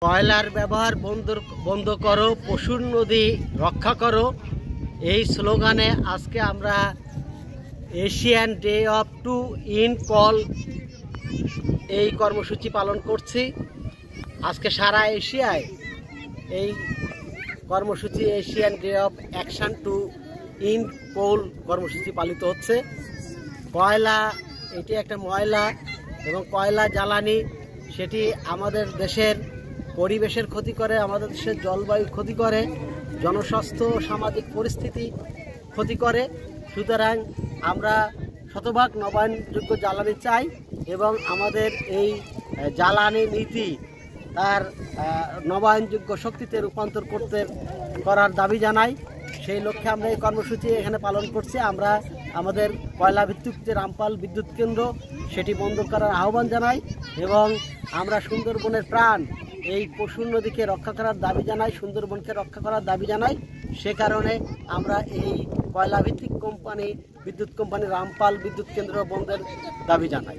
কয়লার ব্যবহার বন্ধ করো, পশুর নদী রক্ষা করো, এই স্লোগানে আজকে আমরা Asian day of to end coal এই কর্মসূচি পালন করছি। আজকে সারা এশিয়ায় এই কর্মসূচি Asian day of action to end coal কর্মসূচি পালিত হচ্ছে। কয়লা এটি একটা ময়লা এবং কয়লা জ্বালানি, সেটি আমাদের দেশের পরিবেশের ক্ষতি করে, আমাদের দেশের জলবায়ু ক্ষতি করে, জনস্বাস্থ্য ও সামাজিক পরিস্থিতি ক্ষতি করে। সুতরাং আমরা শতভাগ নবায়নযোগ্য জ্বালানি চাই এবং আমাদের এই জ্বালানি নীতি তার নবায়নযোগ্য শক্তিতে রূপান্তর করার দাবি জানাই। সেই লক্ষ্যে আমরা এই কর্মসূচি এখানে পালন করছি। আমরা আমাদের কয়লা ভিত্তিক যে রামপাল বিদ্যুৎ কেন্দ্র সেটি বন্ধ করার আহ্বান জানাই এবং আমরা সুন্দরবনের প্রাণ এই পশুর নদীকে রক্ষা করার দাবি জানাই, সুন্দরবনকে রক্ষা করার দাবি জানাই। সে কারণে আমরা এই কয়লা ভিত্তিক বিদ্যুৎ কোম্পানি রামপাল বিদ্যুৎ কেন্দ্র বন্ধের দাবি জানাই।